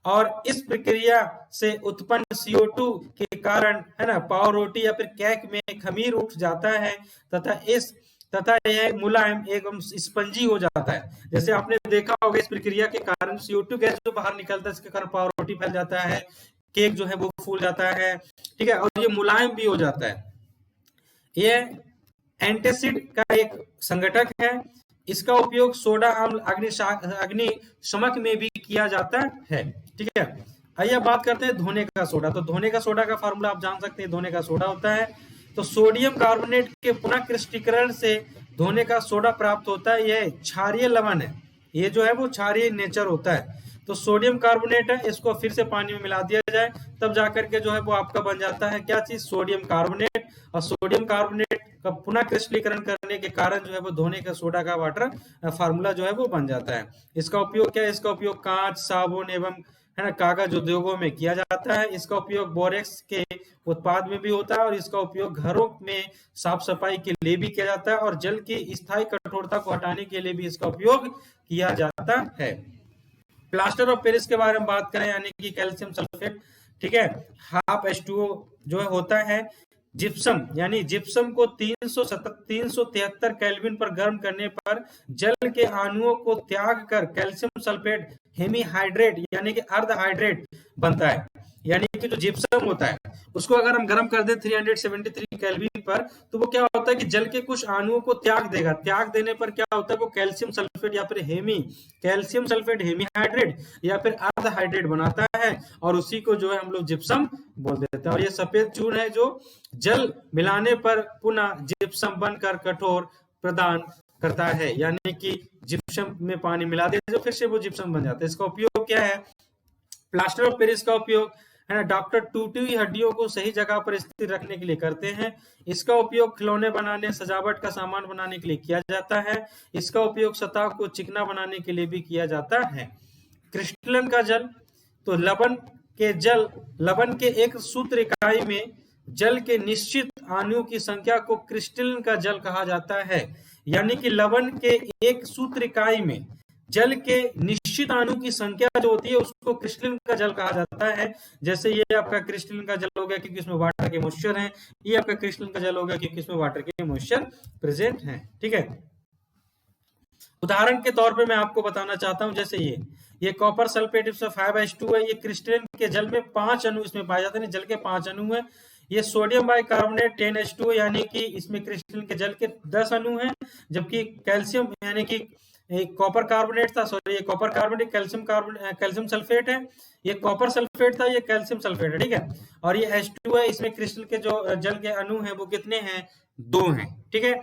और इस प्रक्रिया से उत्पन्न CO2 के कारण है ना पाव रोटी या फिर केक में खमीर उठ जाता है, तथा यह मुलायम एवं स्पंजी हो जाता है। जैसे आपने देखा होगा, इस प्रक्रिया के कारण CO2 गैस जो बाहर निकलता है, इसके कारण पाव रोटी फैल जाता है, केक जो है वो फूल जाता है। ठीक है, और ये मुलायम भी हो जाता है। यह एंटासिड का एक संघटक है। इसका उपयोग सोडा अम्ल अग्निशमक में भी किया जाता है। ठीक है, आइए बात करते हैं धोने का सोडा। तो धोने का सोडा का फार्मूला आप जान सकते हैं, धोने का सोडा होता है तो सोडियम कार्बोनेट के पुनः क्रिस्टलीकरण से धोने का सोडा प्राप्त होता है। यह क्षारीय लवण है, ये जो है वो क्षारीय नेचर होता है। तो सोडियम कार्बोनेट है, इसको फिर से पानी में मिला दिया जाए, तब जाकर के जो है वो आपका बन जाता है क्या चीज? Sodium carbonate. और सोडियम कार्बोनेट का पुनः क्रिस्टलीकरण करने के कारण जो है वो धोने का सोडा का वाटर फार्मूला जो है वो बन जाता है। इसका उपयोग क्या है? इसका उपयोग कांच, साबुन एवं है ना कागज उद्योगों में किया जाता है। इसका उपयोग बोरेक्स के उत्पाद में भी होता है, और इसका उपयोग घरों में साफ सफाई के लिए भी किया जाता है, और जल की स्थायी कठोरता को हटाने के लिए भी इसका उपयोग किया जाता है। प्लास्टर ऑफ पेरिस के बारे में बात करें, यानी कि कैल्शियम सल्फेट। ठीक है, हाफ H2O जो है होता है। जिप्सम यानी जिप्सम को 373 केल्विन पर गर्म करने पर जल के अणुओं को त्याग कर कैल्शियम सल्फेट हेमीहाइड्रेट यानी कि अर्धहाइड्रेट बनता है। यानी कि जो जिप्सम होता है उसको अगर हम गर्म कर दें 373 केल्विन पर, तो वो क्या होता है कि जल के कुछ अणुओं को त्याग देगा। त्याग देने पर क्या होता है, वो कैल्शियम सल्फेट या फिर कैल्शियम सल्फेट हेमीहाइड्रेट या फिर अर्धहाइड्रेट बनाता है, और उसी को जो है हम लोग जिप्सम बोल देते हैं। और ये सफेद चूर्ण है जो जल मिलाने पर पुनः जिप्सम बनकर कठोर प्रदान करता है। यानी कि जिप्सम में पानी मिला दे जो फिर से वो जिप्सम बन जाता है। इसका उपयोग क्या है? प्लास्टर ऑफ पेरिस का उपयोग है ना डॉक्टर टूटी हुई हड्डियों को सही जगह पर स्थिर रखने के लिए करते हैं। इसका उपयोग खिलौने बनाने, सजावट का सामान बनाने के लिए किया जाता है। इसका उपयोग सतह को चिकना बनाने के लिए भी किया जाता है। क्रिस्टलन का जल, तो लवण के एक सूत्र इकाई में जल के निश्चित अणुओं की संख्या को क्रिस्टलन का जल कहा जाता है। यानी कि लवण के एक सूत्र इकाई में जल के निश्चित अणु की संख्या जो होती है उसको क्रिस्टलन का जल कहा जाता है। जैसे ये आपका क्रिस्टलन का जल हो गया क्योंकि इसमें वाटर के मॉइस्चर हैं, ये आपका क्रिस्टलन का जल हो गया क्योंकि इसमें वाटर के मॉइस्चर प्रेजेंट हैं। ठीक है, उदाहरण के तौर पे मैं आपको बताना चाहता हूं, जैसे ये कॉपर सल्फेट 5H2 है, ये क्रिस्टलन के जल में 5 अणु इसमें पाए जाते हैं, जल के 5 अणु है। ये सोडियम बाइकार्बोनेट 10H2 यानी कि इसमें क्रिस्टलन के जल के 10 अणु हैं, जबकि कैल्शियम यानी कि कॉपर कार्बोनेट था, सॉरी ये कॉपर कार्बोनेट कैल्शियम सल्फेट है, ये कॉपर सल्फेट था, ये कैल्शियम सल्फेट है। ठीक है, और ये H2 है, इसमें क्रिस्टल के जो जल के अणु हैं वो कितने हैं? 2 हैं। ठीक है,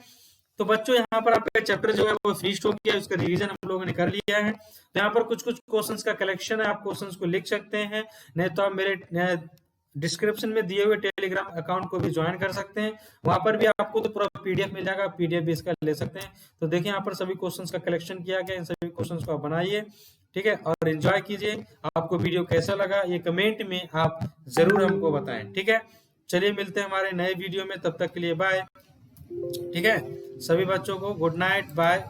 तो बच्चों यहाँ पर आपका चैप्टर जो है वो फिनिश हो गया, उसका रिवीजन हम लोगों ने कर लिया है। तो यहाँ पर कुछ क्वेश्चंस का कलेक्शन है, आप क्वेश्चंस को लिख सकते हैं, नहीं तो आप मेरे डिस्क्रिप्शन में दिए हुए टेलीग्राम अकाउंट को भी ज्वाइन कर सकते हैं, वहां पर भी आपको तो पूरा PDF मिल जाएगा, PDF भी इसका ले सकते हैं। तो देखिए यहाँ पर सभी क्वेश्चंस का कलेक्शन किया गया, इन सभी क्वेश्चंस को आप बनाइए। ठीक है, और एंजॉय कीजिए। आपको वीडियो कैसा लगा ये कमेंट में आप जरूर हमको बताएं। ठीक है, चलिए मिलते हैं हमारे नए वीडियो में, तब तक के लिए बाय। ठीक है, सभी बच्चों को गुड नाइट, बाय।